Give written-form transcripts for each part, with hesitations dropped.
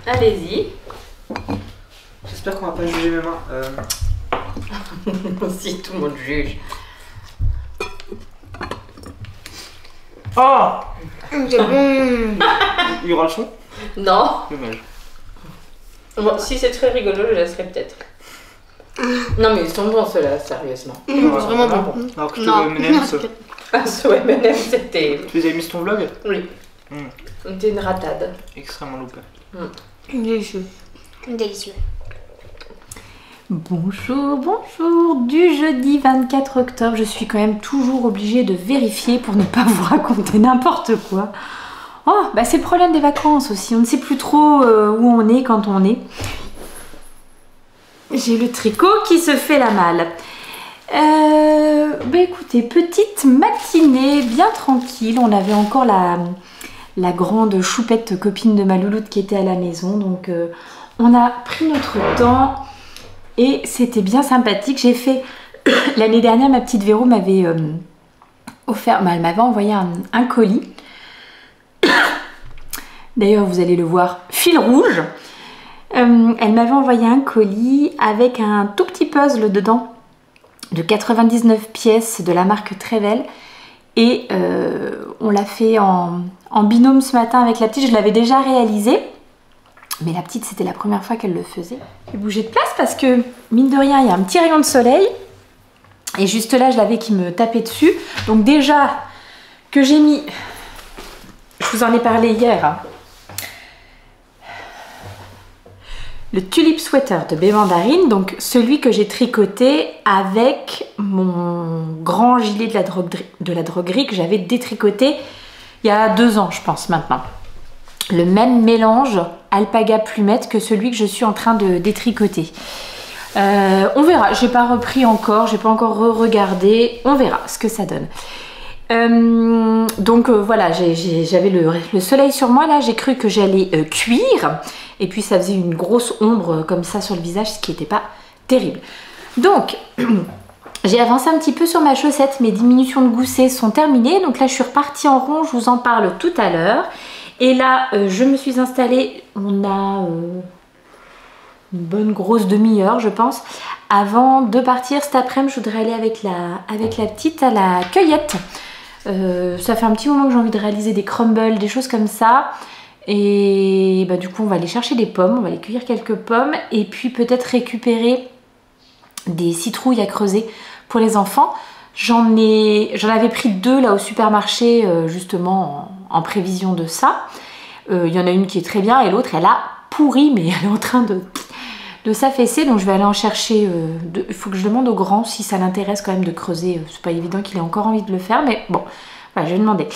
Allez-y. J'espère qu'on va pas juger mes mains. Si tout le monde juge. Oh, C'est bon. il y aura le son? Non. Dommage. Bon, si c'est très rigolo, je laisserai peut-être. Non mais ils sont bons ceux-là, sérieusement. C'est vraiment bon. Alors que Non. M&M's, Ah ce M&M c'était... tu les avais mis sur ton vlog? Oui. C'était une ratade. Extrêmement loupé. Délicieux. Délicieux. Bonjour, bonjour, du jeudi 24 octobre, je suis quand même toujours obligée de vérifier pour ne pas vous raconter n'importe quoi. Oh, bah c'est le problème des vacances aussi, on ne sait plus trop où on est quand on est. J'ai le tricot qui se fait la malle. Bah écoutez, petite matinée bien tranquille, on avait encore la grande choupette copine de ma louloute qui était à la maison, donc on a pris notre temps. Et c'était bien sympathique. J'ai fait... L'année dernière, ma petite Véro m'avait offert... elle m'avait envoyé un colis. D'ailleurs, vous allez le voir, fil rouge. Elle m'avait envoyé un colis avec un tout petit puzzle dedans de 99 pièces de la marque Trevel. Et on l'a fait en binôme ce matin avec la petite. Je l'avais déjà réalisé. Mais la petite, c'était la première fois qu'elle le faisait. J'ai bougé de place parce que, mine de rien, il y a un petit rayon de soleil. Et juste là, je l'avais qui me tapait dessus. Donc déjà, que j'ai mis... Je vous en ai parlé hier. Hein. Le Tulip Sweater de B. Mandarine. Donc celui que j'ai tricoté avec mon grand gilet de la droguerie que j'avais détricoté il y a 2 ans, je pense, maintenant. Le même mélange alpaga plumette que celui que je suis en train de détricoter. On verra, j'ai pas repris encore, j'ai pas encore re-regardé, on verra ce que ça donne. Donc voilà, j'avais le soleil sur moi là, j'ai cru que j'allais cuire et puis ça faisait une grosse ombre comme ça sur le visage, ce qui n'était pas terrible. Donc j'ai avancé un petit peu sur ma chaussette, mes diminutions de gousset sont terminées, donc là je suis repartie en rond, je vous en parle tout à l'heure. Et là, je me suis installée, on a une bonne grosse demi-heure, je pense. Avant de partir cet après-midi, je voudrais aller avec la petite à la cueillette. Ça fait un petit moment que j'ai envie de réaliser des crumbles, des choses comme ça. Et bah, du coup, on va aller chercher des pommes, on va aller cueillir quelques pommes. Et puis peut-être récupérer des citrouilles à creuser pour les enfants. J'en avais pris 2 là au supermarché justement en prévision de ça. Il y en a une qui est très bien et l'autre elle a pourri, mais elle est en train de s'affaisser, donc je vais aller en chercher. Il faut que je demande au grand si ça l'intéresse quand même de creuser. C'est pas évident qu'il ait encore envie de le faire, mais bon, voilà, je vais demander.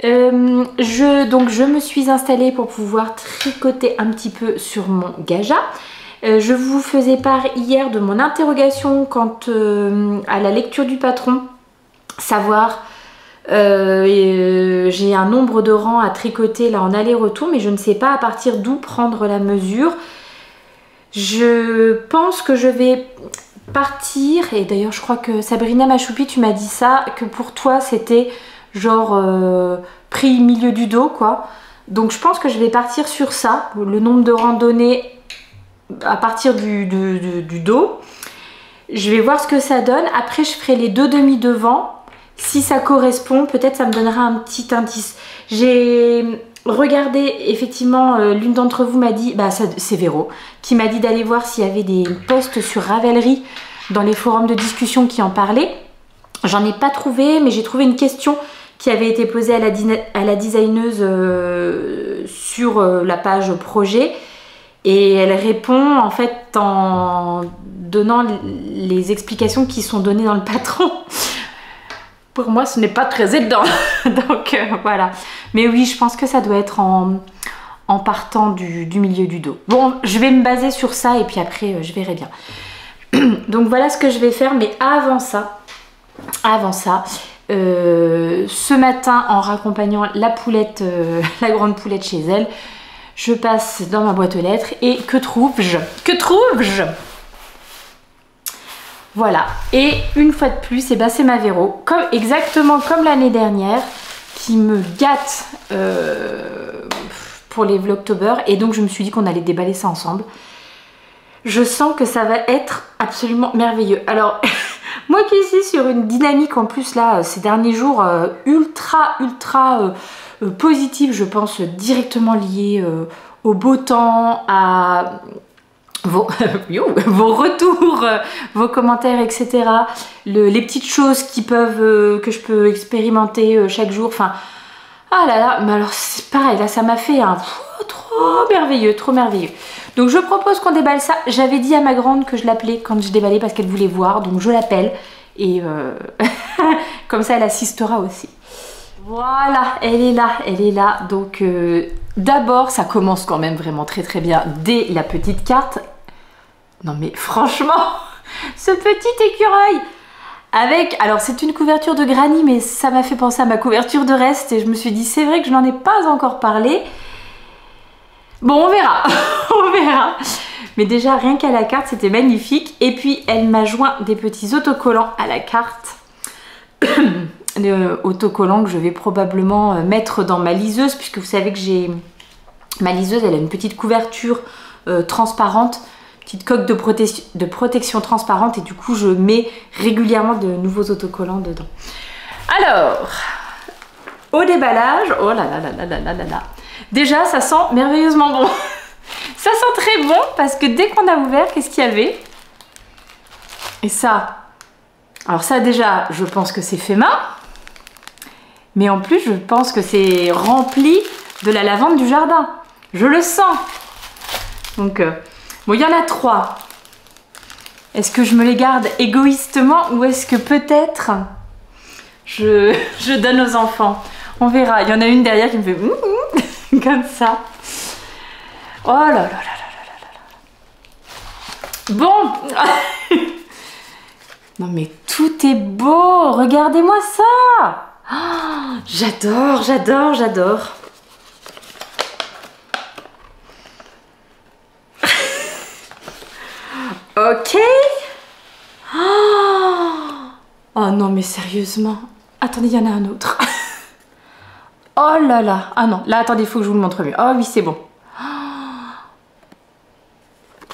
Donc je me suis installée pour pouvoir tricoter un petit peu sur mon Gaja. Je vous faisais part hier de mon interrogation quant à la lecture du patron, savoir j'ai un nombre de rangs à tricoter là en aller-retour, mais je ne sais pas à partir d'où prendre la mesure. Je pense que je vais partir, et d'ailleurs je crois que Sabrina Machoupi, tu m'as dit ça, que pour toi c'était genre pris milieu du dos quoi. Donc je pense que je vais partir sur ça, le nombre de randonnées à partir du dos. Je vais voir ce que ça donne. Après je ferai les 2 demi devant. Si ça correspond, peut-être ça me donnera un petit indice. J'ai regardé, effectivement, l'une d'entre vous m'a dit, bah c'est Véro, qui m'a dit d'aller voir s'il y avait des posts sur Ravelry dans les forums de discussion qui en parlaient. J'en ai pas trouvé, mais j'ai trouvé une question qui avait été posée à la designeuse sur la page projet. Et elle répond en fait en donnant les explications qui sont données dans le patron. Pour moi, ce n'est pas très aidant. Donc voilà. Mais oui, je pense que ça doit être en partant du milieu du dos. Bon, je vais me baser sur ça et puis après, je verrai bien. Donc voilà ce que je vais faire. Mais avant ça, ce matin, en raccompagnant la poulette, la grande poulette chez elle, je passe dans ma boîte aux lettres et que trouve-je? Voilà, et une fois de plus, ben c'est ma Véro, exactement comme l'année dernière, qui me gâte pour les Vlogtober, et donc je me suis dit qu'on allait déballer ça ensemble. Je sens que ça va être absolument merveilleux. Alors, moi qui suis sur une dynamique en plus là, ces derniers jours, ultra positive, je pense directement liée au beau temps, à vos retours, vos commentaires, etc. Les petites choses que je peux expérimenter chaque jour. Enfin, ah là là, mais alors c'est pareil, là ça m'a fait un trop merveilleux. Donc je propose qu'on déballe ça. J'avais dit à ma grande que je l'appelais quand je déballais parce qu'elle voulait voir, donc je l'appelle et comme ça elle assistera aussi. Voilà, elle est là. Donc d'abord, ça commence quand même vraiment très bien dès la petite carte. Non mais franchement, ce petit écureuil avec, alors c'est une couverture de granny, mais ça m'a fait penser à ma couverture de reste et je me suis dit c'est vrai que je n'en ai pas encore parlé. Bon, on verra, on verra. Mais déjà rien qu'à la carte, c'était magnifique. Et puis elle m'a joint des petits autocollants à la carte. Autocollants que je vais probablement mettre dans ma liseuse, puisque vous savez que ma liseuse, elle a une petite couverture transparente, petite coque de protection transparente, et du coup je mets régulièrement de nouveaux autocollants dedans. Alors, au déballage, oh là là, déjà ça sent merveilleusement bon. Ça sent très bon parce que dès qu'on a ouvert, qu'est-ce qu'il y avait? Et ça, alors ça déjà, je pense que c'est fait main. Mais en plus, je pense que c'est rempli de la lavande du jardin. Je le sens. Donc, bon, il y en a 3. Est-ce que je me les garde égoïstement ou est-ce que peut-être je donne aux enfants? On verra. Il y en a une derrière qui me fait comme ça. Oh là là là là là là. Bon. Non mais tout est beau. Regardez-moi ça. Oh, j'adore. Ok. Oh non mais sérieusement. Attendez, il y en a un autre. Oh là là. Ah non, là attendez, il faut que je vous le montre mieux. Oh oui, c'est bon.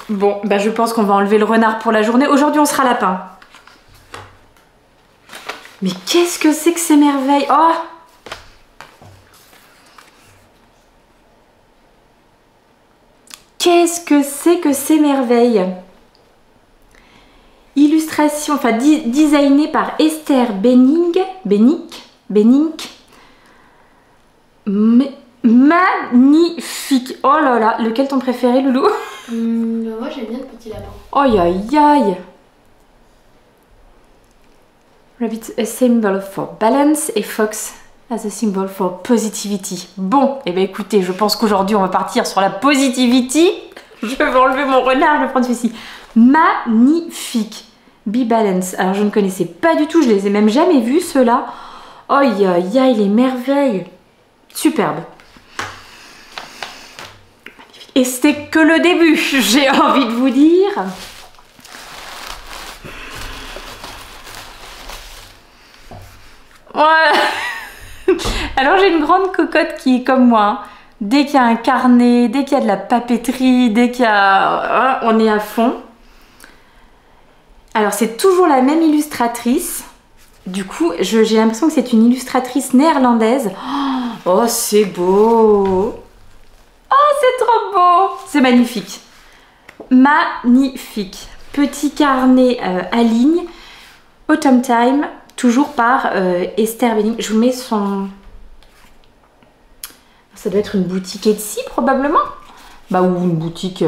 Bon, bah je pense qu'on va enlever le renard pour la journée. Aujourd'hui, on sera lapin. Mais qu'est-ce que c'est que ces merveilles? Oh! Qu'est-ce que c'est que ces merveilles? Illustration, enfin designée par Esther Benning. Magnifique! Oh là là, lequel ton préféré, Loulou? Moi j'aime bien le petit lapin. Aïe aïe aïe! Rabbit, a symbol for balance, et fox as a symbol for positivity. Bon, et bien écoutez, je pense qu'aujourd'hui on va partir sur la positivity. Je vais enlever mon renard, je vais prendre celui-ci. Magnifique! Be balance. Alors je ne connaissais pas du tout, je les ai même jamais vus ceux-là. Aïe aïe aïe, les merveilles! Superbe! Et c'était que le début, j'ai envie de vous dire. Voilà. Alors j'ai une grande cocotte qui est comme moi. Dès qu'il y a un carnet, dès qu'il y a de la papeterie, dès qu'il y a... on est à fond. Alors c'est toujours la même illustratrice. Du coup, j'ai l'impression que c'est une illustratrice néerlandaise. Oh, Oh, c'est beau. Oh, c'est trop beau. C'est magnifique. Magnifique. Petit carnet à ligne. Autumn Time. Toujours par Esther Benning. Je vous mets son... Ça doit être une boutique Etsy probablement. Bah, ou une boutique...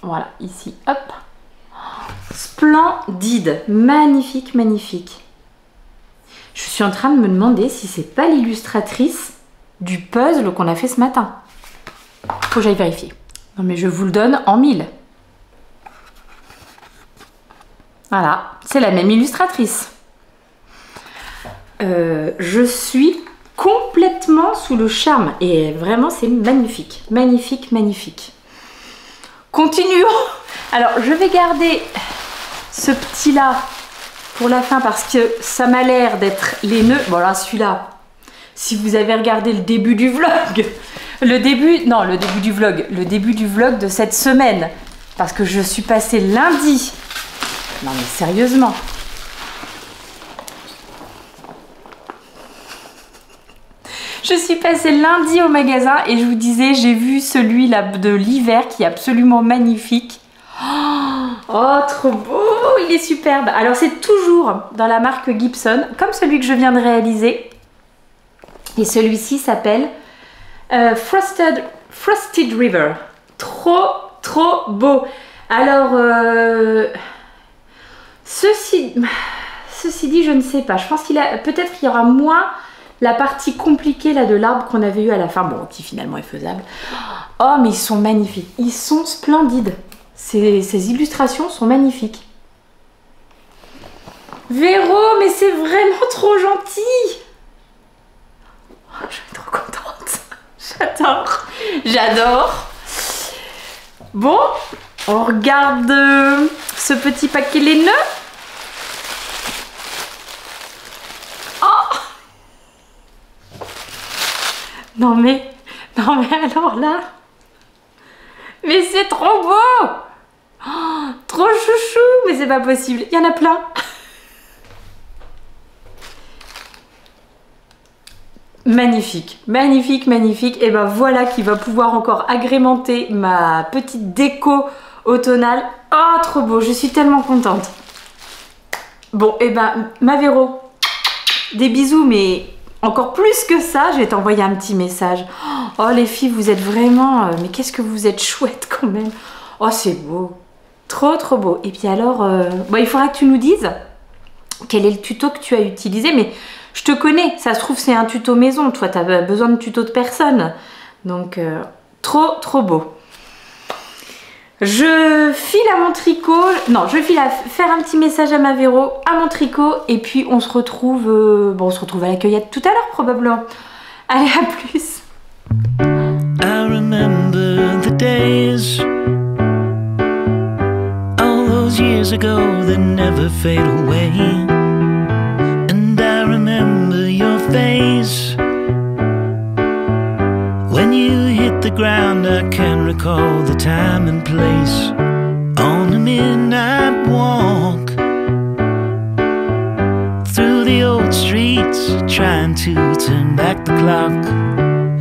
Voilà, ici. Hop. Splendide. Magnifique, magnifique. Je suis en train de me demander si c'est pas l'illustratrice du puzzle qu'on a fait ce matin. Faut que j'aille vérifier. Non mais je vous le donne en 1000. Voilà, c'est la même illustratrice. Je suis complètement sous le charme et vraiment c'est magnifique, magnifique, magnifique. Continuons. Alors je vais garder ce petit là pour la fin parce que ça m'a l'air d'être les nœuds. Bon là celui-là, si vous avez regardé le début du vlog, le début du vlog de cette semaine, parce que je suis passée lundi. Non mais sérieusement. Je suis passée lundi au magasin et je vous disais, j'ai vu celui-là de l'hiver qui est absolument magnifique. Oh, trop beau, il est superbe. Alors c'est toujours dans la marque Gibson, comme celui que je viens de réaliser. Et celui-ci s'appelle Frosted River. Trop beau. Alors, ceci dit, je ne sais pas. Je pense peut-être qu'il y aura moins la partie compliquée là de l'arbre qu'on avait eu à la fin. Bon, qui finalement est faisable. Oh, mais ils sont magnifiques. Ils sont splendides. Ces illustrations sont magnifiques. Véro, mais c'est vraiment trop gentil. Oh, je suis trop contente. J'adore. Bon, on regarde ce petit paquet laineux. Oh! Non mais alors là, mais c'est trop beau. Oh, trop chouchou, mais c'est pas possible. Il y en a plein. Magnifique, magnifique, magnifique. Et ben voilà qui va pouvoir encore agrémenter ma petite déco automnale. Oh, trop beau, je suis tellement contente. Bon, et ben ma Véro, des bisous, mais encore plus que ça, je vais t'envoyer un petit message. Oh les filles, vous êtes vraiment... mais qu'est-ce que vous êtes chouettes quand même. Oh, c'est beau. Trop beau. Et puis alors, bon, il faudra que tu nous dises quel est le tuto que tu as utilisé. Mais je te connais, ça se trouve c'est un tuto maison. Toi, tu as besoin de tuto de personne. Donc, trop beau. Je file à mon tricot. Non, je file à faire un petit message à ma Véro, à mon tricot. Et puis, on se retrouve... bon, on se retrouve à la cueillette tout à l'heure, probablement. Allez, à plus. I remember the days, all those years ago that never fade away. And I remember your face when you hit the ground. I can recall the time and place on a midnight walk through the old streets, trying to turn back the clock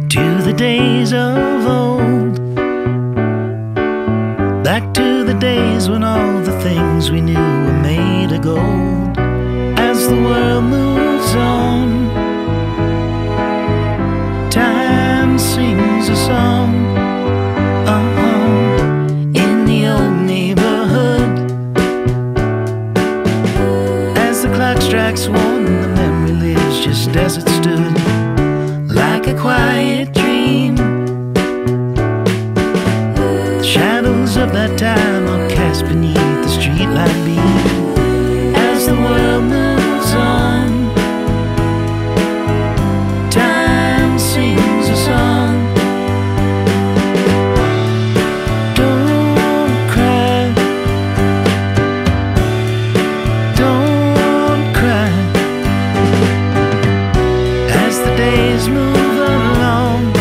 to the days of old, back to the days when all the things we knew were made of gold. As the world moves on, time sings a song in the old neighborhood. As the clock strikes one, the memory lives just as it stood, like a quiet dream. The shadows of that time are cast beneath the streetlight beam. As the world moves on, time sings a song. Don't cry, don't cry. As the days move along,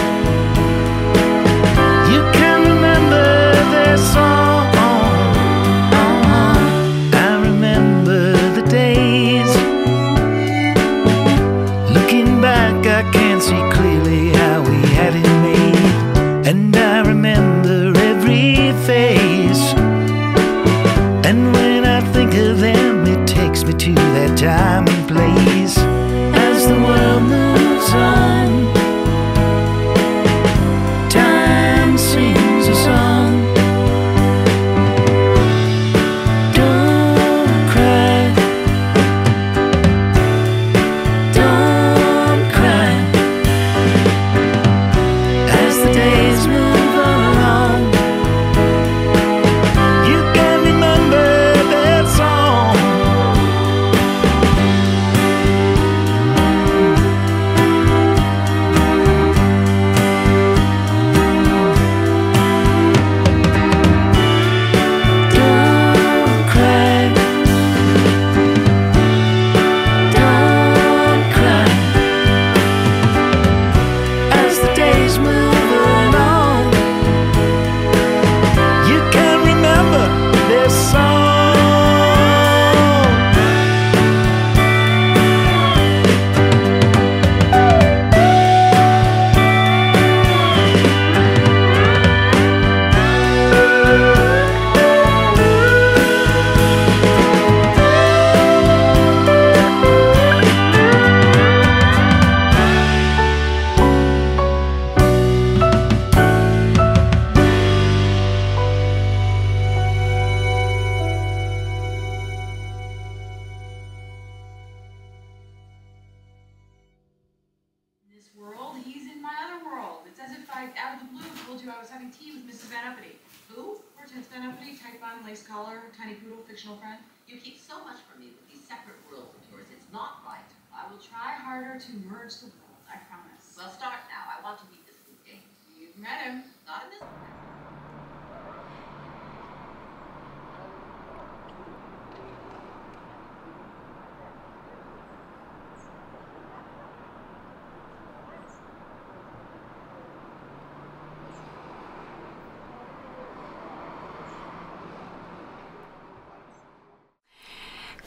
if I, out of the blue, told you I was having tea with Mrs. Van Uppity. Who? Hortense Van Uppity, tight bun, lace collar, tiny poodle, fictional friend. You keep so much from me with these separate worlds of yours. It's not right. I will try harder to merge the world, I promise. Well, start now. I want to meet this new James. You've met him. Not in this.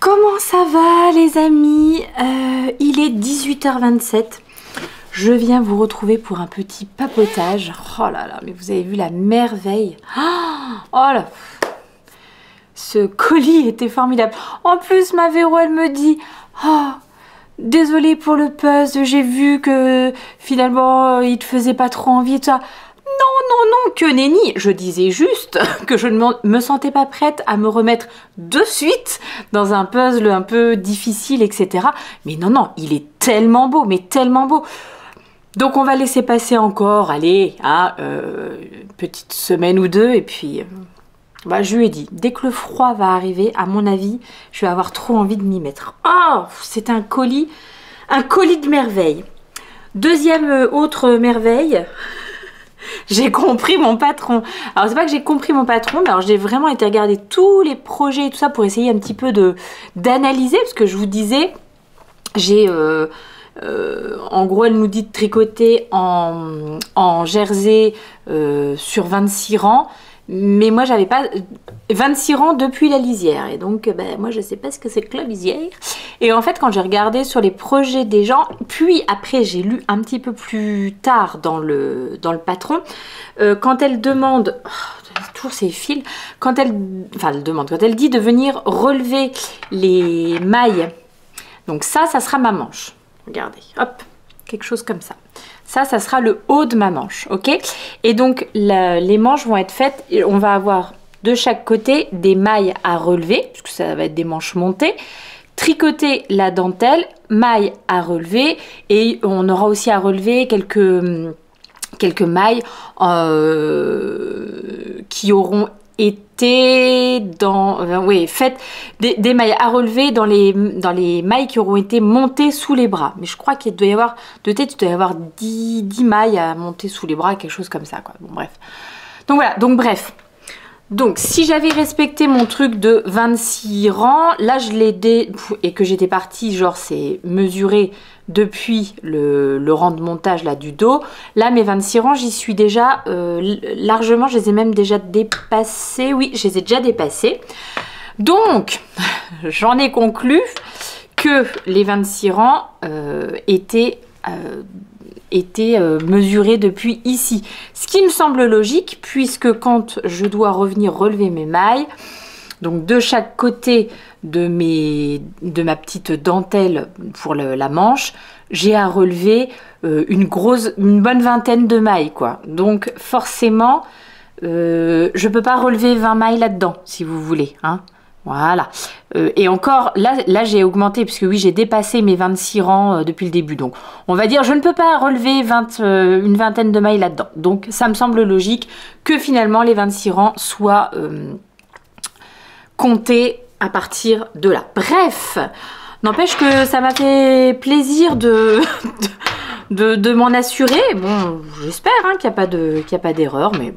Comment ça va les amis? Il est 18h27. Je viens vous retrouver pour un petit papotage. Oh là là, mais vous avez vu la merveille. Oh là, ce colis était formidable. En plus, ma Véro, elle me dit oh, désolée pour le puzzle, j'ai vu que finalement il te faisait pas trop envie et tout ça. Non, que nenni. Je disais juste que je ne me sentais pas prête à me remettre de suite dans un puzzle un peu difficile, etc. Mais non, il est tellement beau, mais tellement beau. Donc on va laisser passer encore, allez, une petite semaine ou deux, et puis je lui ai dit, dès que le froid va arriver, à mon avis, je vais avoir trop envie de m'y mettre. Oh, c'est un colis de merveille. Deuxième autre merveille, j'ai compris mon patron. Alors c'est pas que j'ai compris mon patron, mais alors j'ai vraiment été regarder tous les projets et tout ça pour essayer un petit peu d'analyser, parce que je vous disais, j'ai en gros elle nous dit de tricoter en jersey sur 26 rangs, mais moi j'avais pas 26 rangs depuis la lisière, et donc moi je sais pas ce que c'est que la lisière. Et en fait quand j'ai regardé sur les projets des gens, puis après j'ai lu un petit peu plus tard dans le patron, quand elle demande toujours ces fils, quand elle dit de venir relever les mailles, donc ça sera ma manche, regardez, hop, quelque chose comme ça. Ça sera le haut de ma manche, ok? Et donc, les manches vont être faites, et on va avoir de chaque côté des mailles à relever, puisque ça va être des manches montées, tricoter la dentelle, mailles à relever, et on aura aussi à relever quelques mailles qui auront été faites des mailles à relever dans les mailles qui auront été montées sous les bras. Mais je crois qu'il doit y avoir, de tête, il doit y avoir 10 mailles à monter sous les bras, quelque chose comme ça, quoi. Bon, bref. Donc voilà, donc si j'avais respecté mon truc de 26 rangs, là je l'ai et que j'étais partie, genre c'est mesuré depuis le rang de montage là du dos, là mes 26 rangs j'y suis déjà largement, je les ai même déjà dépassés, oui je les ai déjà dépassés. Donc j'en ai conclu que les 26 rangs étaient mesurés depuis ici. Ce qui me semble logique, puisque quand je dois revenir relever mes mailles, donc de chaque côté de ma petite dentelle pour la manche, j'ai à relever une bonne vingtaine de mailles, quoi. Donc forcément, je peux pas relever 20 mailles là-dedans, si vous voulez, hein. Voilà. Et encore, là j'ai augmenté, puisque oui, j'ai dépassé mes 26 rangs depuis le début. Donc, on va dire, je ne peux pas relever une vingtaine de mailles là-dedans. Donc, ça me semble logique que finalement, les 26 rangs soient comptés à partir de là. Bref, n'empêche que ça m'a fait plaisir de m'en assurer. Bon, j'espère hein, qu'il n'y a pas d'erreur, mais...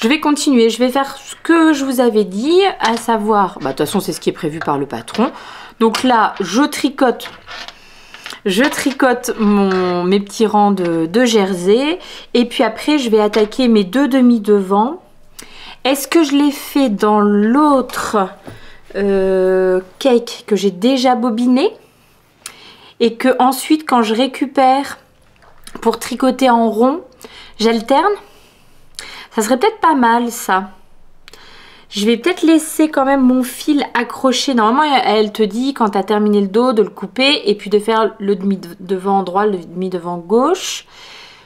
Je vais continuer, je vais faire ce que je vous avais dit, à savoir, de toute façon c'est ce qui est prévu par le patron. Donc là, je tricote mes petits rangs de jersey, et puis après je vais attaquer mes deux demi-devants. Est-ce que je l'ai fait dans l'autre cake que j'ai déjà bobiné, et que ensuite quand je récupère pour tricoter en rond, j'alterne? Ça serait peut-être pas mal ça. Je vais peut-être laisser quand même mon fil accroché. Normalement elle te dit quand tu as terminé le dos de le couper et puis de faire le demi-devant droit, le demi-devant gauche.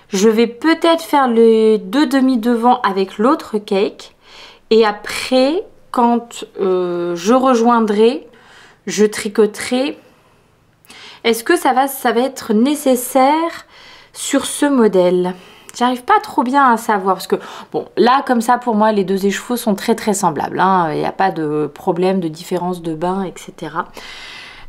Je vais peut-être faire les deux demi-devants avec l'autre cake. Et après quand je rejoindrai, je tricoterai. Est-ce que ça va être nécessaire sur ce modèle? J'arrive pas trop bien à savoir parce que, bon, là, comme ça, pour moi, les deux écheveaux sont très très semblables. Hein. Il n'y a pas de problème de différence de bain, etc.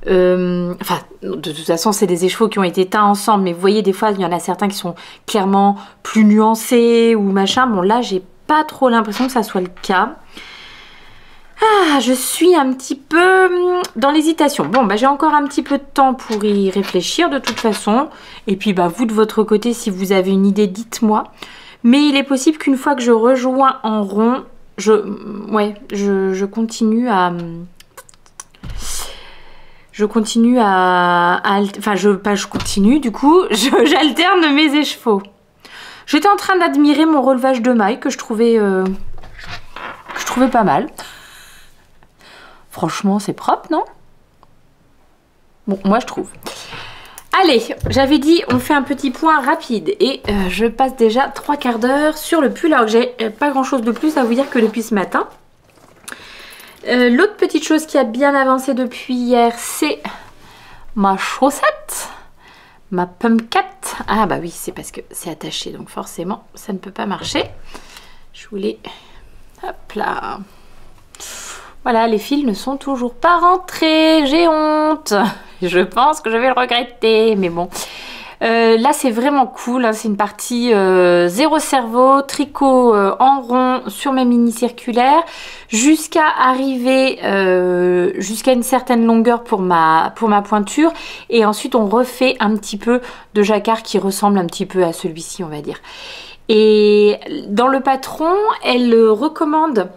Enfin, de toute façon, c'est des écheveaux qui ont été teints ensemble, mais vous voyez, des fois, il y en a certains qui sont clairement plus nuancés ou machin. Bon, là, j'ai pas trop l'impression que ça soit le cas. Ah, je suis un petit peu dans l'hésitation. Bon, bah, j'ai encore un petit peu de temps pour y réfléchir de toute façon. Et puis, bah, vous de votre côté, si vous avez une idée, dites-moi. Mais il est possible qu'une fois que je rejoins en rond, je continue à... du coup, j'alterne mes écheveaux. J'étais en train d'admirer mon relevage de mailles que je trouvais pas mal. Franchement, c'est propre, non? Bon, moi je trouve. Allez, j'avais dit, on fait un petit point rapide et je passe déjà 3/4 d'heure sur le pull alors que j'ai pas grand chose de plus à vous dire que depuis ce matin. L'autre petite chose qui a bien avancé depuis hier, c'est ma chaussette, ma pumpcat. Ah bah oui, c'est parce que c'est attaché, donc forcément, ça ne peut pas marcher. Je voulais... Hop là. Voilà, les fils ne sont toujours pas rentrés, j'ai honte. Je pense que je vais le regretter, mais bon. Là, c'est vraiment cool, hein. C'est une partie zéro cerveau, tricot en rond sur mes mini circulaires, jusqu'à arriver jusqu'à une certaine longueur pour ma pointure. Et ensuite, on refait un petit peu de jacquard qui ressemble un petit peu à celui-ci, on va dire. Et dans le patron, elle recommande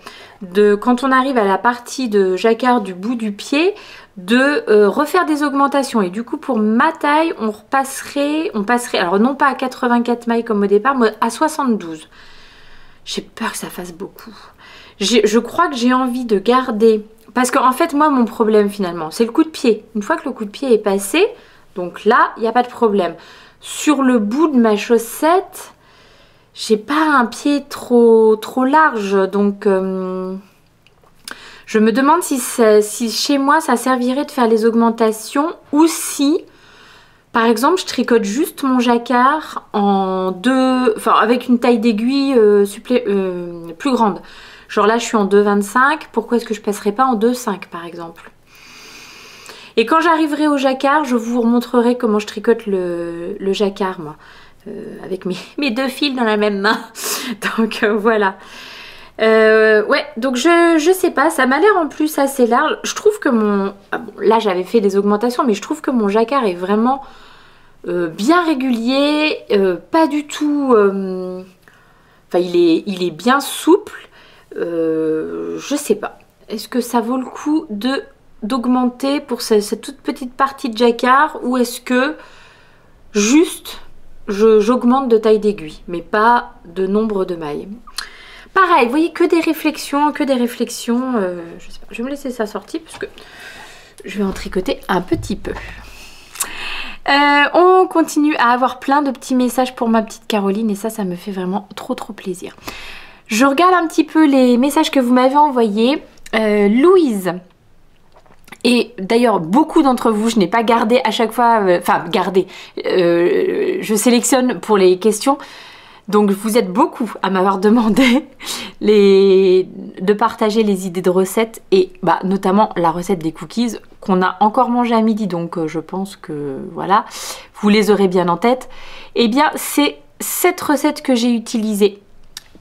quand on arrive à la partie de jacquard du bout du pied, de refaire des augmentations. Et du coup, pour ma taille, on passerait, alors non pas à 84 mailles comme au départ, mais à 72. J'ai peur que ça fasse beaucoup. Je crois que j'ai envie de garder, parce qu'en fait, moi, mon problème finalement, c'est le coup de pied. Une fois que le coup de pied est passé, donc là, il n'y a pas de problème. Sur le bout de ma chaussette, j'ai pas un pied trop large, donc je me demande si chez moi ça servirait de faire les augmentations ou si, par exemple, je tricote juste mon jacquard avec une taille d'aiguille plus grande. Genre là, je suis en 2,25. Pourquoi est-ce que je passerais pas en 2,5 par exemple? Et quand j'arriverai au jacquard, je vous remontrerai comment je tricote le jacquard, moi. Avec mes deux fils dans la même main. Donc voilà. Ouais, donc je sais pas, ça m'a l'air en plus assez large. Je trouve que bon, là j'avais fait des augmentations, mais je trouve que mon jacquard est vraiment bien régulier, pas du tout... Enfin, il est bien souple. Je sais pas. Est-ce que ça vaut le coup d'augmenter pour cette toute petite partie de jacquard, ou est-ce que juste... j'augmente de taille d'aiguille, mais pas de nombre de mailles. Pareil, vous voyez, que des réflexions, je sais pas, je vais me laisser ça sortir parce que je vais en tricoter un petit peu. On continue à avoir plein de petits messages pour ma petite Caroline et ça me fait vraiment trop plaisir. Je regarde un petit peu les messages que vous m'avez envoyés. Louise... Et d'ailleurs, beaucoup d'entre vous, je n'ai pas gardé à chaque fois, je sélectionne pour les questions. Donc vous êtes beaucoup à m'avoir demandé de partager les idées de recettes et notamment la recette des cookies qu'on a encore mangé à midi. Donc je pense que voilà, vous les aurez bien en tête. Eh bien, c'est cette recette que j'ai utilisée.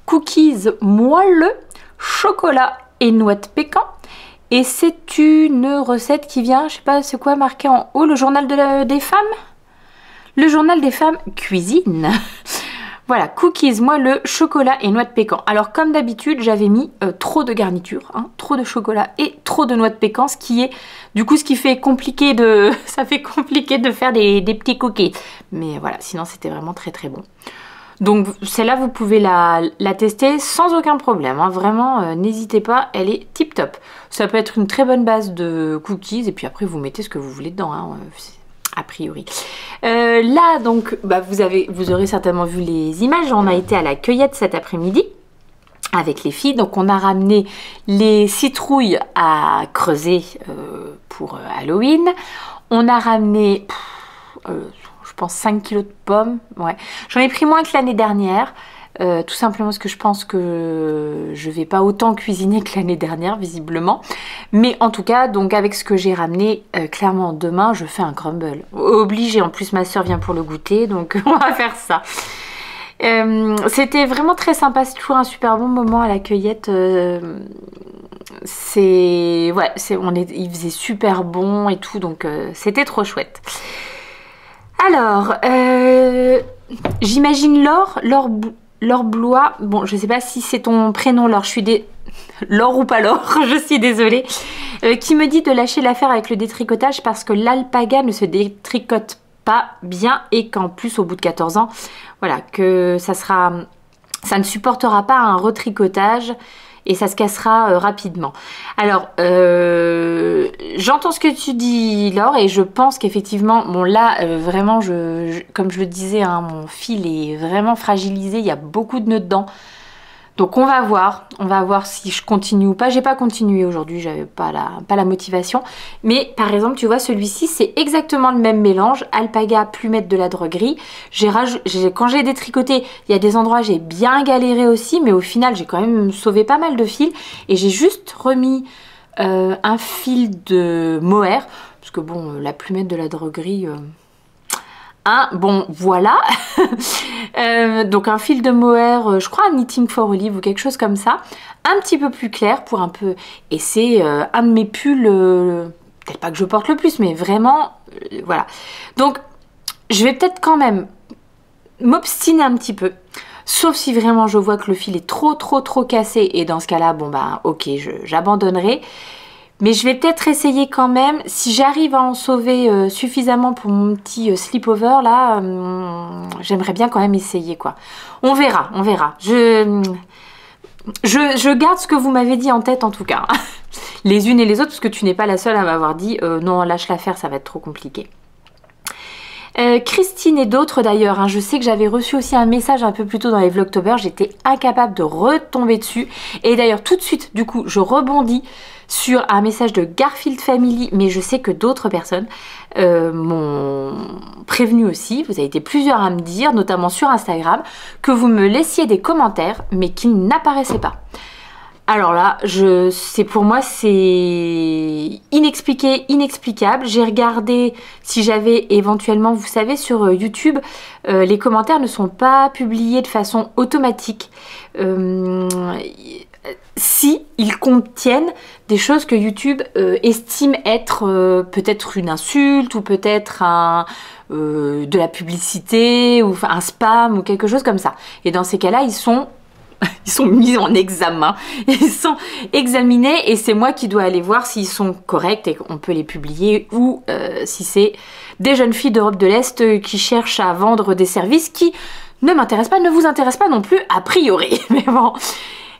Cookies moelleux, chocolat et noix de pécan. Et c'est une recette qui vient, je sais pas c'est quoi marqué en haut, le journal des femmes. Le journal des femmes cuisine. Voilà, cookies moelleux, chocolat et noix de pécan. Alors comme d'habitude, j'avais mis trop de garniture, hein, trop de chocolat et trop de noix de pécan, ce qui fait compliqué de faire des petits cookies. Mais voilà, sinon c'était vraiment très bon. Donc celle-là, vous pouvez la tester sans aucun problème, hein. Vraiment, n'hésitez pas, elle est tip top. Ça peut être une très bonne base de cookies et puis après vous mettez ce que vous voulez dedans, hein, a priori. Là donc, vous aurez certainement vu les images, on a été à la cueillette cet après-midi avec les filles. Donc on a ramené les citrouilles à creuser pour Halloween. On a ramené... je pense 5 kilos de pommes. Ouais. J'en ai pris moins que l'année dernière. Tout simplement parce que je pense que je vais pas autant cuisiner que l'année dernière visiblement, mais en tout cas donc avec ce que j'ai ramené, clairement demain je fais un crumble obligé. En plus ma soeur vient pour le goûter, donc on va faire ça. C'était vraiment très sympa, c'est toujours un super bon moment à la cueillette. Il faisait super bon et tout, donc c'était trop chouette. Alors j'imagine Laure Blois, bon je sais pas si c'est ton prénom Laure, Laure ou pas Laure, je suis désolée, qui me dit de lâcher l'affaire avec le détricotage parce que l'alpaga ne se détricote pas bien et qu'en plus au bout de 14 ans, voilà, que ça ne supportera pas un retricotage et ça se cassera rapidement. Alors, j'entends ce que tu dis Laure et je pense qu'effectivement, bon là, vraiment, comme je le disais, hein, mon fil est vraiment fragilisé, il y a beaucoup de nœuds dedans. Donc on va voir si je continue ou pas. J'ai pas continué aujourd'hui, j'avais pas la motivation. Mais par exemple, tu vois, celui-ci, c'est exactement le même mélange, alpaga, plumette de la droguerie. Quand j'ai détricoté, il y a des endroits j'ai bien galéré aussi, mais au final, j'ai quand même sauvé pas mal de fils. Et j'ai juste remis un fil de mohair, parce que bon, la plumette de la droguerie... bon voilà. Donc un fil de mohair, je crois un Knitting for Olive ou quelque chose comme ça, un petit peu plus clair pour un peu, et c'est un de mes pulls, peut-être pas que je porte le plus, mais vraiment voilà. Donc je vais peut-être quand même m'obstiner un petit peu, sauf si vraiment je vois que le fil est trop cassé, et dans ce cas là, bon bah ok, j'abandonnerai. Mais je vais peut-être essayer quand même, si j'arrive à en sauver suffisamment pour mon petit sleepover là, j'aimerais bien quand même essayer quoi. On verra. Je garde ce que vous m'avez dit en tête en tout cas, les unes et les autres, parce que tu n'es pas la seule à m'avoir dit non, lâche l'affaire, ça va être trop compliqué. Christine et d'autres d'ailleurs, hein, je sais que j'avais reçu aussi un message un peu plus tôt dans les Vlogtober, j'étais incapable de retomber dessus, et d'ailleurs tout de suite du coup je rebondis sur un message de Garfield Family, mais je sais que d'autres personnes m'ont prévenu aussi, vous avez été plusieurs à me dire, notamment sur Instagram, que vous me laissiez des commentaires mais qui n'apparaissaient pas. Alors là, pour moi c'est inexplicable. J'ai regardé si j'avais éventuellement, vous savez, sur YouTube, les commentaires ne sont pas publiés de façon automatique. Si ils contiennent des choses que YouTube estime être peut-être une insulte ou peut-être de la publicité ou un spam ou quelque chose comme ça. Et dans ces cas-là, ils sont mis en examen, ils sont examinés et c'est moi qui dois aller voir s'ils sont corrects et qu'on peut les publier, ou si c'est des jeunes filles d'Europe de l'Est qui cherchent à vendre des services qui ne m'intéressent pas, ne vous intéressent pas non plus a priori. Mais bon.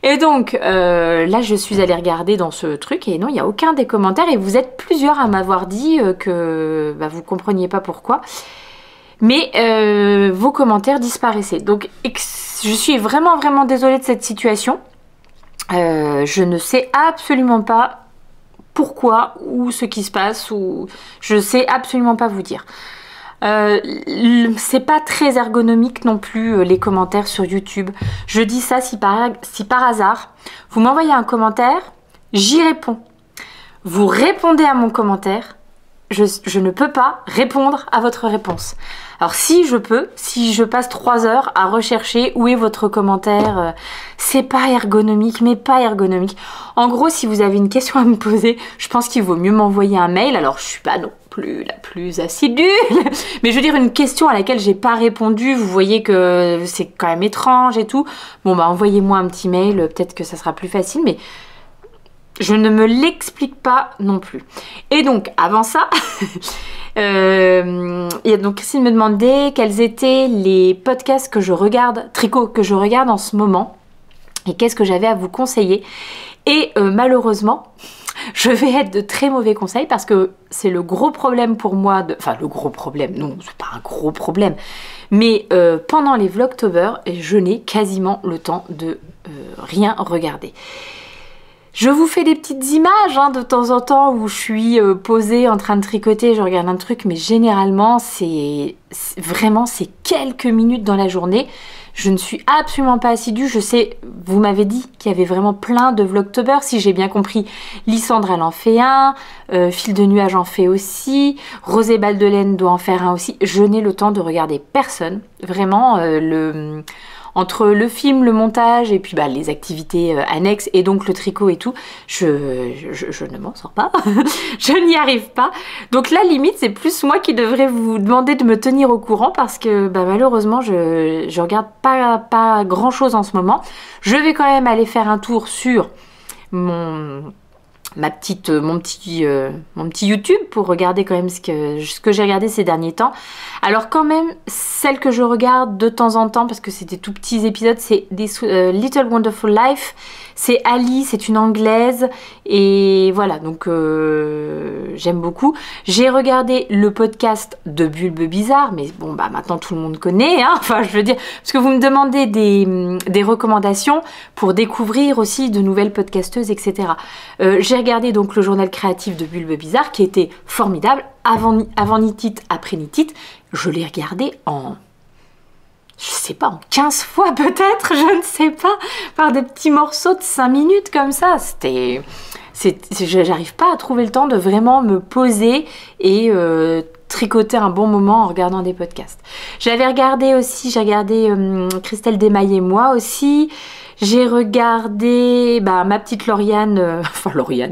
Et donc là je suis allée regarder dans ce truc et non, il n'y a aucun des commentaires, et vous êtes plusieurs à m'avoir dit que vous compreniez pas pourquoi. Mais vos commentaires disparaissaient. Donc je suis vraiment désolée de cette situation. Je ne sais absolument pas pourquoi ou ce qui se passe, ou je sais absolument pas vous dire. C'est pas très ergonomique non plus les commentaires sur YouTube. Je dis ça si par hasard vous m'envoyez un commentaire, j'y réponds. Vous répondez à mon commentaire, je ne peux pas répondre à votre réponse. Alors si je passe 3 heures à rechercher où est votre commentaire, c'est pas ergonomique, mais pas ergonomique. En gros, si vous avez une question à me poser, je pense qu'il vaut mieux m'envoyer un mail. Alors je suis pas non plus la plus assidue, mais je veux dire une question à laquelle j'ai pas répondu, vous voyez que c'est quand même étrange et tout. Bon bah envoyez-moi un petit mail, peut-être que ça sera plus facile, mais je ne me l'explique pas non plus. Et donc, avant ça, et donc Christine me demandait quels étaient les podcasts que je regarde, tricot que je regarde en ce moment, et qu'est-ce que j'avais à vous conseiller. Et malheureusement, je vais être de très mauvais conseils, parce que c'est le gros problème pour moi, enfin le gros problème, non, c'est pas un gros problème, mais pendant les Vlogtober, je n'ai quasiment le temps de rien regarder. Je vous fais des petites images de temps en temps où je suis posée en train de tricoter, je regarde un truc, mais généralement c'est quelques minutes dans la journée. Je ne suis absolument pas assidue. Je sais, vous m'avez dit qu'il y avait vraiment plein de Vlogtober, si j'ai bien compris. Lysandre, elle en fait un, Fil de Nuage en fait aussi, Rosé Baldelaine doit en faire un aussi. Je n'ai le temps de regarder personne. Vraiment, entre le film, le montage et puis les activités annexes et donc le tricot et tout, je ne m'en sors pas. Je n'y arrive pas. Donc là, limite, c'est plus moi qui devrais vous demander de me tenir au courant parce que malheureusement, je regarde pas grand chose en ce moment. Je vais quand même aller faire un tour sur mon petit YouTube pour regarder quand même ce que j'ai regardé ces derniers temps. Alors quand même, celle que je regarde de temps en temps, parce que c'est des tout petits épisodes, c'est Little Wonderful Life. C'est Ali, c'est une anglaise et voilà, donc j'aime beaucoup. J'ai regardé le podcast de Bulbe Bizarre, mais bon maintenant tout le monde connaît, enfin je veux dire, parce que vous me demandez des recommandations pour découvrir aussi de nouvelles podcasteuses, etc. J'ai regardé donc le journal créatif de Bulbe Bizarre qui était formidable, avant Nitite, après Nitite. Je l'ai regardé je sais pas, en 15 fois peut-être, je ne sais pas, par des petits morceaux de 5 minutes comme ça. J'arrive pas à trouver le temps de vraiment me poser et tricoter un bon moment en regardant des podcasts. J'ai regardé Christelle Desmailles et moi aussi. J'ai regardé ma petite Lauriane,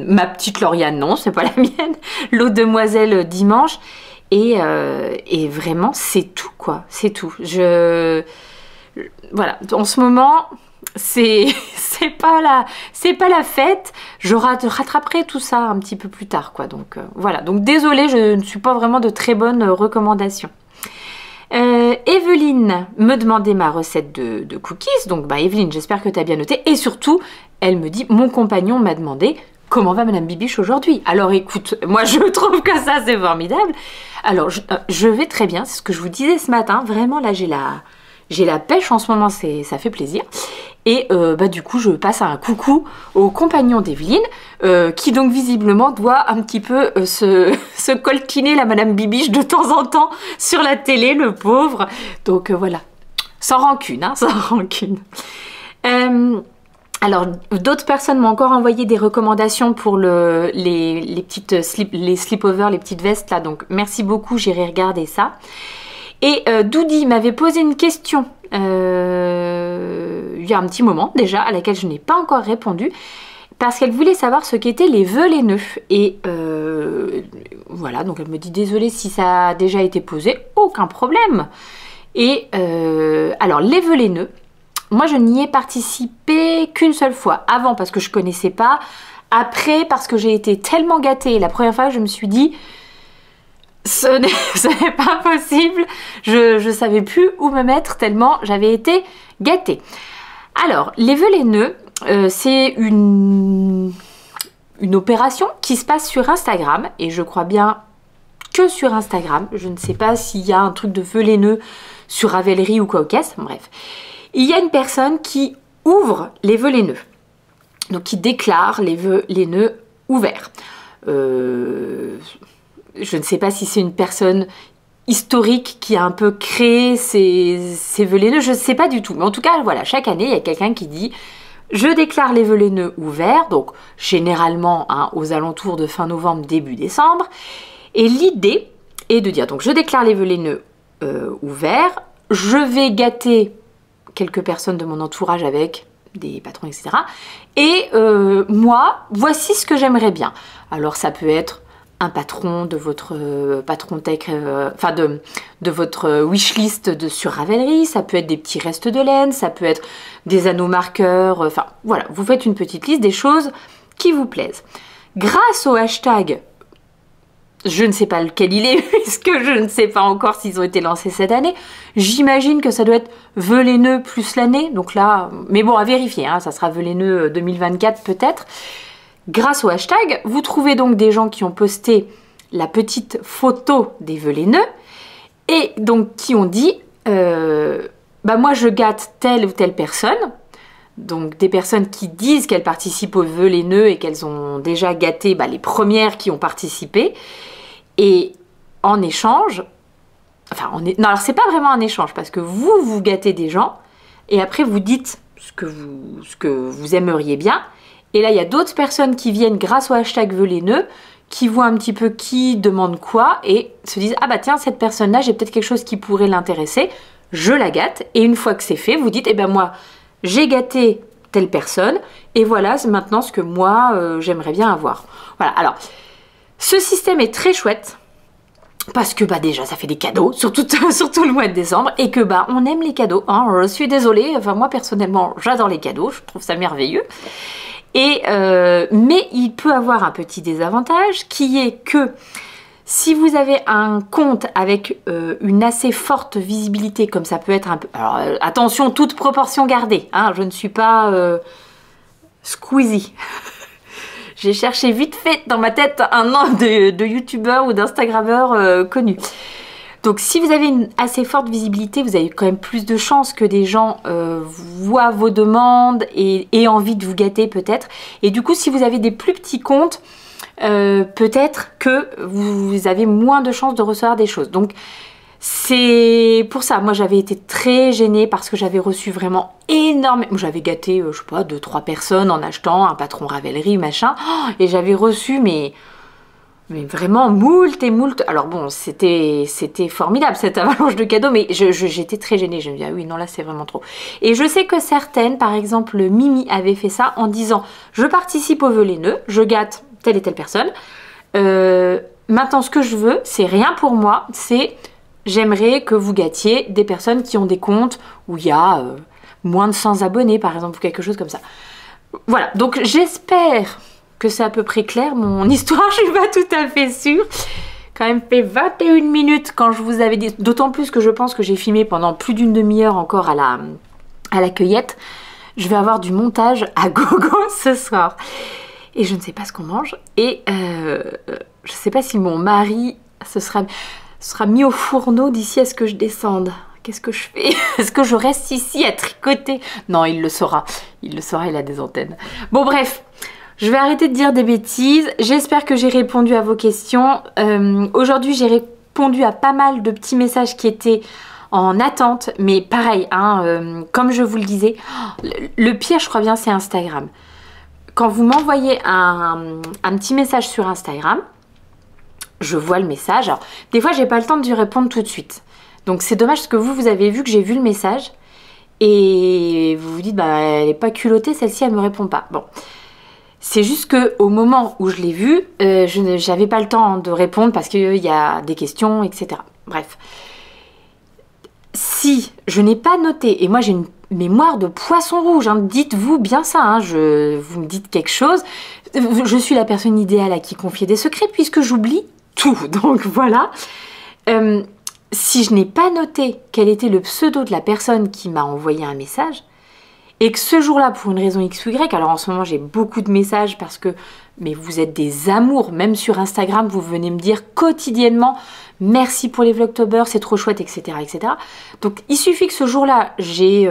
ma petite Lauriane, non, c'est pas la mienne, L'eau demoiselle dimanche. Et vraiment, c'est tout, quoi. C'est tout. Voilà. En ce moment, c'est pas la fête. Je rattraperai tout ça un petit peu plus tard, quoi. Donc, voilà. Donc, désolée, je ne suis pas vraiment de très bonnes recommandations. Evelyne me demandait ma recette de cookies. Donc, Evelyne, j'espère que tu as bien noté. Et surtout, elle me dit, mon compagnon m'a demandé comment va Madame Bibiche aujourd'hui. Alors écoute, moi je trouve que ça c'est formidable. Alors je vais très bien, c'est ce que je vous disais ce matin. Vraiment là j'ai la pêche en ce moment, ça fait plaisir. Et du coup je passe un coucou au compagnon d'Evelyne qui donc visiblement doit un petit peu se coltiner la Madame Bibiche de temps en temps sur la télé, le pauvre. Donc voilà, sans rancune, sans rancune. Alors, d'autres personnes m'ont encore envoyé des recommandations pour les slipovers, les petites vestes là. Donc, merci beaucoup, j'irai regarder ça. Et Doudi m'avait posé une question il y a un petit moment déjà, à laquelle je n'ai pas encore répondu. Parce qu'elle voulait savoir ce qu'étaient les vœux laineux. Et voilà, donc elle me dit désolée si ça a déjà été posé, aucun problème. Et alors, les vœux laineux, moi, je n'y ai participé qu'une seule fois. Avant, parce que je ne connaissais pas. Après, parce que j'ai été tellement gâtée. La première fois, je me suis dit, ce n'est pas possible. Je ne savais plus où me mettre tellement j'avais été gâtée. Alors, les vœux laineux, c'est une opération qui se passe sur Instagram. Et je crois bien que sur Instagram. Je ne sais pas s'il y a un truc de vœux laineux sur Ravelry ou quoi au caisse. Bref. Il y a une personne qui ouvre les vœux laineux, donc qui déclare les vœux laineux ouverts. Je ne sais pas si c'est une personne historique qui a un peu créé ces vœux laineux, je ne sais pas du tout. Mais en tout cas, voilà, chaque année, il y a quelqu'un qui dit « Je déclare les vœux laineux ouverts », donc généralement aux alentours de fin novembre, début décembre. Et l'idée est de dire, donc je déclare les vœux laineux ouverts, je vais gâter quelques personnes de mon entourage avec des patrons, etc. Et moi, voici ce que j'aimerais bien. Alors ça peut être un patron de votre patron tech, de votre wishlist sur Ravelry, ça peut être des petits restes de laine, ça peut être des anneaux marqueurs, enfin voilà, vous faites une petite liste des choses qui vous plaisent. Grâce au hashtag, je ne sais pas lequel il est, puisque je ne sais pas encore s'ils ont été lancés cette année. J'imagine que ça doit être vœux laineux plus l'année. Donc là, mais bon, à vérifier, ça sera vœux laineux 2024 peut-être. Grâce au hashtag, vous trouvez donc des gens qui ont posté la petite photo des vœux laineux et donc qui ont dit moi je gâte telle ou telle personne. Donc des personnes qui disent qu'elles participent aux vœux les nœuds et qu'elles ont déjà gâté les premières qui ont participé. Et en échange, non, alors c'est pas vraiment un échange parce que vous gâtez des gens et après vous dites ce que vous aimeriez bien. Et là, il y a d'autres personnes qui viennent grâce au hashtag vœux les nœuds, qui voient un petit peu qui demande quoi et se disent ah bah tiens, cette personne-là, j'ai peut-être quelque chose qui pourrait l'intéresser, je la gâte. Et une fois que c'est fait, vous dites eh ben moi, j'ai gâté telle personne et voilà, c'est maintenant ce que moi, j'aimerais bien avoir. Voilà, alors, ce système est très chouette parce que déjà, ça fait des cadeaux, surtout le mois de décembre et que on aime les cadeaux. Hein, je suis désolée, moi personnellement, j'adore les cadeaux, je trouve ça merveilleux. Mais il peut avoir un petit désavantage qui est que si vous avez un compte avec une assez forte visibilité, comme ça peut être un peu... Alors attention, toute proportion gardée, hein, je ne suis pas Squeezie. J'ai cherché vite fait dans ma tête un nom de youtubeur ou d'instagrammeur connu. Donc si vous avez une assez forte visibilité, vous avez quand même plus de chances que des gens voient vos demandes et aient envie de vous gâter peut-être. Et du coup, si vous avez des plus petits comptes, peut-être que vous avez moins de chances de recevoir des choses. Donc c'est pour ça, moi j'avais été très gênée parce que j'avais reçu vraiment énormément. J'avais gâté, je sais pas, 2-3 personnes en achetant un patron Ravelry, machin. Et j'avais reçu mais vraiment moult et moult. Alors bon, c'était formidable cette avalanche de cadeaux, mais j'étais très gênée. Je me disais, ah oui, non, là c'est vraiment trop. Et je sais que certaines, par exemple Mimi avait fait ça en disant, je participe aux vœux les nœuds, je gâte telle et telle personne. Maintenant, ce que je veux, c'est rien pour moi, c'est j'aimerais que vous gâtiez des personnes qui ont des comptes où il y a moins de 100 abonnés, par exemple, ou quelque chose comme ça. Voilà, donc j'espère que c'est à peu près clair mon histoire, je suis pas tout à fait sûre. Quand même fait 21 minutes quand je vous avais dit, d'autant plus que je pense que j'ai filmé pendant plus d'une demi-heure encore à la cueillette. Je vais avoir du montage à gogo ce soir. Et je ne sais pas ce qu'on mange. Et je sais pas si mon mari se sera mis au fourneau d'ici à ce que je descende. Qu'est-ce que je fais? Est-ce que je reste ici à tricoter? Non, il le saura. Il le saura, il a des antennes. Bon, bref. Je vais arrêter de dire des bêtises. J'espère que j'ai répondu à vos questions. Aujourd'hui, j'ai répondu à pas mal de petits messages qui étaient en attente. Mais pareil, hein, comme je vous le disais, le pire, je crois bien, c'est Instagram. Quand vous m'envoyez un petit message sur Instagram, je vois le message. Alors, des fois, j'ai pas le temps de lui répondre tout de suite. Donc, c'est dommage parce que vous avez vu que j'ai vu le message. Et vous vous dites, elle n'est pas culottée, celle-ci, elle me répond pas. Bon. C'est juste qu'au moment où je l'ai vu, je n'avais pas le temps de répondre parce qu'il y a des questions, etc. Bref. Si je n'ai pas noté, et moi j'ai une mémoire de poisson rouge, hein, dites-vous bien ça, hein, vous me dites quelque chose, je suis la personne idéale à qui confier des secrets puisque j'oublie tout. Donc voilà. Si je n'ai pas noté quel était le pseudo de la personne qui m'a envoyé un message, et que ce jour-là, pour une raison X ou Y, alors en ce moment j'ai beaucoup de messages parce que, mais vous êtes des amours, même sur Instagram, vous venez me dire quotidiennement merci pour les Vlogtober, c'est trop chouette, etc., etc. Donc il suffit que ce jour-là, j'ai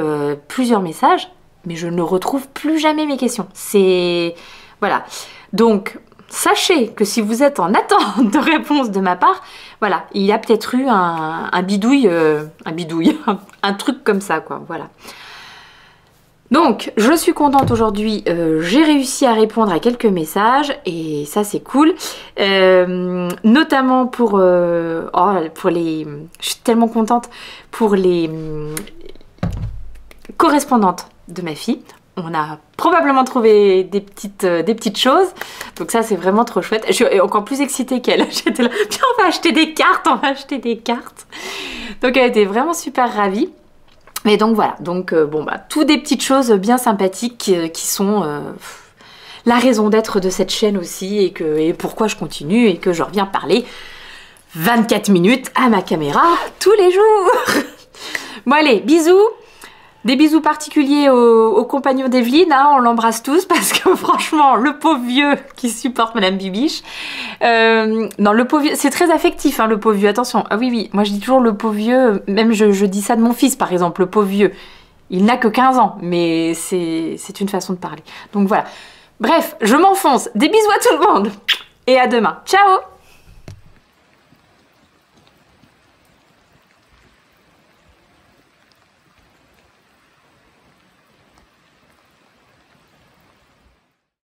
plusieurs messages, mais je ne retrouve plus jamais mes questions. C'est... Voilà. Donc, sachez que si vous êtes en attente de réponse de ma part, voilà, il y a peut-être eu un bidouille, un truc comme ça, quoi, voilà. Donc, je suis contente aujourd'hui, j'ai réussi à répondre à quelques messages et ça c'est cool. Notamment pour les... Je suis tellement contente pour les correspondantes de ma fille. On a probablement trouvé des petites choses. Donc ça c'est vraiment trop chouette. Je suis encore plus excitée qu'elle. J'étais là, viens on va acheter des cartes, Donc elle était vraiment super ravie. Mais donc voilà, donc tout des petites choses bien sympathiques qui sont la raison d'être de cette chaîne aussi et pourquoi je continue et que je reviens parler 24 minutes à ma caméra tous les jours. Bon allez, bisous. Des bisous particuliers aux compagnons d'Evelyne, hein, on l'embrasse tous parce que franchement, le pauvre vieux qui supporte Madame Bibiche. Non, le pauvre vieux, c'est très affectif, hein, le pauvre vieux, attention. Ah oui, moi je dis toujours le pauvre vieux, même je dis ça de mon fils par exemple, le pauvre vieux. Il n'a que 15 ans, mais c'est une façon de parler. Donc voilà. Bref, je m'enfonce. Des bisous à tout le monde et à demain. Ciao!